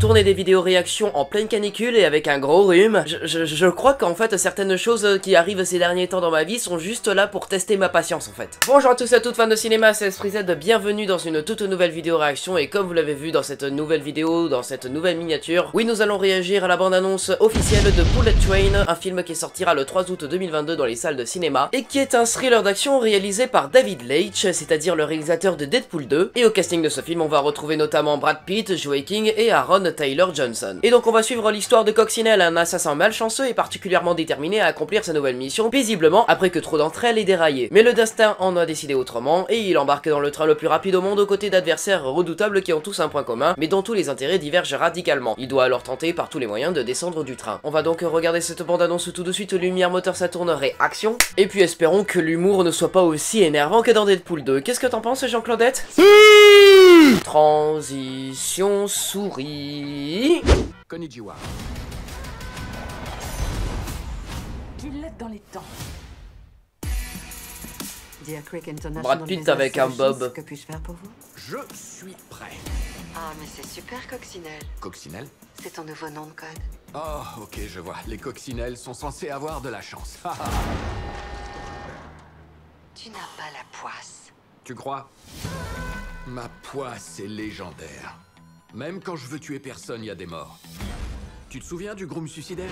tourner des vidéos réactions en pleine canicule et avec un gros rhume. Je crois qu'en fait certaines choses qui arrivent ces derniers temps dans ma vie sont juste là pour tester ma patience en fait. Bonjour à tous et à toutes fans de cinéma, c'est EspritsZ, bienvenue dans une toute nouvelle vidéo réaction et comme vous l'avez vu dans cette nouvelle vidéo, dans cette nouvelle miniature, oui nous allons réagir à la bande-annonce officielle de Bullet Train, un film qui sortira le 3 août 2022 dans les salles de cinéma et qui est un thriller d'action réalisé par David Leitch, c'est-à-dire le réalisateur de Deadpool 2, et au casting de ce film on va retrouver notamment Brad Pitt, Joey King et Aaron Taylor Johnson. Et donc on va suivre l'histoire de Coccinelle, un assassin malchanceux et particulièrement déterminé à accomplir sa nouvelle mission paisiblement après que trop d'entre elles aient déraillé. Mais le destin en a décidé autrement et il embarque dans le train le plus rapide au monde aux côtés d'adversaires redoutables qui ont tous un point commun mais dont tous les intérêts divergent radicalement. Il doit alors tenter par tous les moyens de descendre du train. On va donc regarder cette bande-annonce tout de suite, lumière, moteur, ça tourne, réaction. Et puis espérons que l'humour ne soit pas aussi énervant que dans Deadpool 2. Qu'est-ce que t'en penses, Jean-Claudette? Transition souris. Konnichiwa. Qu'il l'aide dans les temps. Brad Pitt avec un bob. Que puis-je faire pour vous? Je suis prêt. Ah, mais c'est super, Coccinelle. Coccinelle? C'est ton nouveau nom de code. Oh, ok, je vois. Les coccinelles sont censées avoir de la chance. Tu n'as pas la poisse. Tu crois? Ma poisse est légendaire. Même quand je veux tuer personne, il y a des morts. Tu te souviens du groom suicidaire?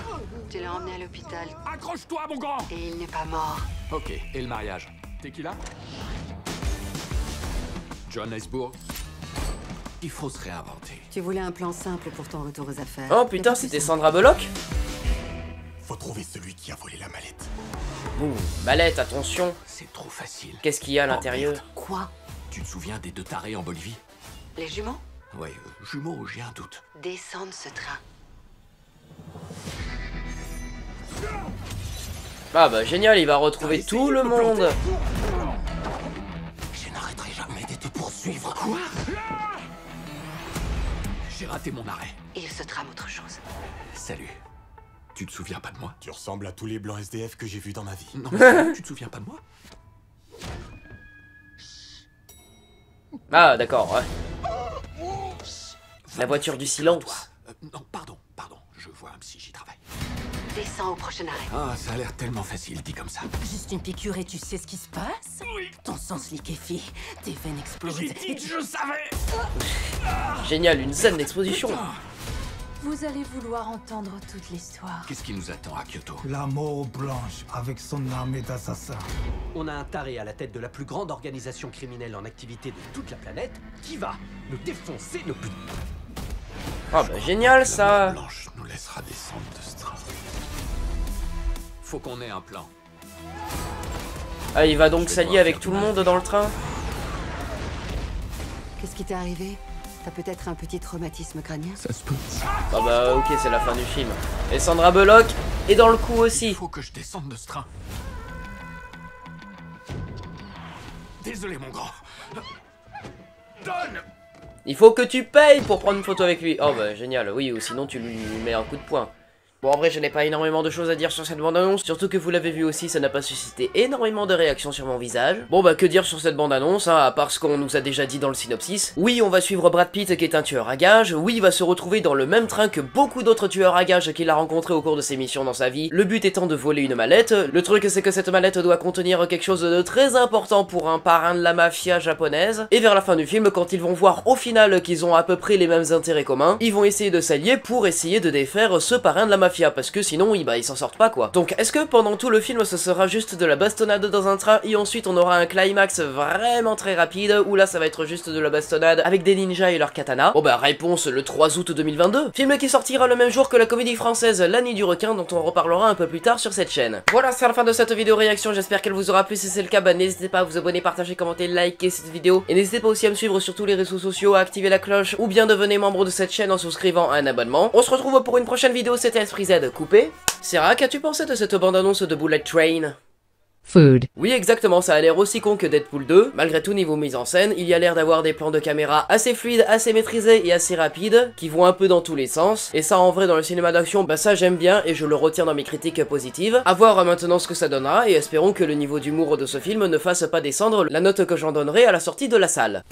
Tu l'as emmené à l'hôpital Accroche-toi, mon grand! et il n'est pas mort. Ok, et le mariage? T'es qui là? John Iceburg? Il faut se réinventer. Tu voulais un plan simple pour ton retour aux affaires. Oh putain, c'était Sandra Bullock? Faut trouver celui qui a volé la mallette. Ouh, mallette, attention. C'est trop facile. Qu'est-ce qu'il y a à l'intérieur? merde. Quoi? Tu te souviens des deux tarés en Bolivie? Les jumeaux? Ouais, jumeaux, j'ai un doute. Descends de ce train. Ah bah génial, il va retrouver tout le monde. Je n'arrêterai jamais de te poursuivre. Quoi? J'ai raté mon arrêt. Il se trame autre chose. Salut. Tu te souviens pas de moi? Tu ressembles à tous les blancs SDF que j'ai vus dans ma vie. Non, mais tu te souviens pas de moi? Ah d'accord, ouais. La voiture du silence. Non, pardon. Je vois un psy, j'y travaille. Descends au prochain arrêt. Ah, ça a l'air tellement facile, dit comme ça. Juste une piqûre et tu sais ce qui se passe? Oui. Ton sang se liquéfie, tes veines explosent et tu... Je savais! Génial, une scène d'exposition. Vous allez vouloir entendre toute l'histoire. Qu'est-ce qui nous attend à Kyoto? La mort blanche avec son armée d'assassins. On a un taré à la tête de la plus grande organisation criminelle en activité de toute la planète qui va nous défoncer nos plus... Ah bah génial ça. La blanche nous laissera descendre de ce train. Faut qu'on ait un plan. Ah, il va donc s'allier avec tout le monde dans le train. Qu'est-ce qui t'est arrivé? T'as peut-être un petit traumatisme crânien? Ça se peut. Ah bah ok, c'est la fin du film. Et Sandra Bullock est dans le coup aussi. Il faut que je descende de ce train. Désolé, mon grand. Donne! Il faut que tu payes pour prendre une photo avec lui. Oh bah génial, oui, ou sinon tu lui mets un coup de poing. Bon, en vrai, je n'ai pas énormément de choses à dire sur cette bande-annonce, surtout que vous l'avez vu aussi, ça n'a pas suscité énormément de réactions sur mon visage. Bon bah, que dire sur cette bande-annonce, hein, à part ce qu'on nous a déjà dit dans le synopsis. Oui, on va suivre Brad Pitt, qui est un tueur à gages. Oui, il va se retrouver dans le même train que beaucoup d'autres tueurs à gages qu'il a rencontrés au cours de ses missions dans sa vie. Le but étant de voler une mallette. Le truc, c'est que cette mallette doit contenir quelque chose de très important pour un parrain de la mafia japonaise. Et vers la fin du film, quand ils vont voir au final qu'ils ont à peu près les mêmes intérêts communs, ils vont essayer de s'allier pour essayer de défaire ce parrain de la mafia, parce que sinon, ils s'en sortent pas quoi. Donc, est-ce que pendant tout le film, ce sera juste de la bastonnade dans un train et ensuite on aura un climax vraiment très rapide, où là ça va être juste de la bastonnade avec des ninjas et leurs katanas? Bon bah, réponse le 3 août 2022. Film qui sortira le même jour que la comédie française La Nuit du Requin, dont on reparlera un peu plus tard sur cette chaîne. Voilà, c'est la fin de cette vidéo réaction, j'espère qu'elle vous aura plu. Si c'est le cas, bah n'hésitez pas à vous abonner, partager, commenter, liker cette vidéo, et n'hésitez pas aussi à me suivre sur tous les réseaux sociaux, à activer la cloche, ou bien devenez membre de cette chaîne en souscrivant à un abonnement. On se retrouve pour une prochaine vidéo, c'était EspritsZ coupé. Sarah, qu'as-tu pensé de cette bande-annonce de Bullet Train? Food. Oui, exactement, ça a l'air aussi con que Deadpool 2. Malgré tout, niveau mise en scène, il y a l'air d'avoir des plans de caméra assez fluides, assez maîtrisés et assez rapides, qui vont un peu dans tous les sens. Et ça, en vrai, dans le cinéma d'action, bah ça j'aime bien et je le retiens dans mes critiques positives. À voir maintenant ce que ça donnera, et espérons que le niveau d'humour de ce film ne fasse pas descendre la note que j'en donnerai à la sortie de la salle.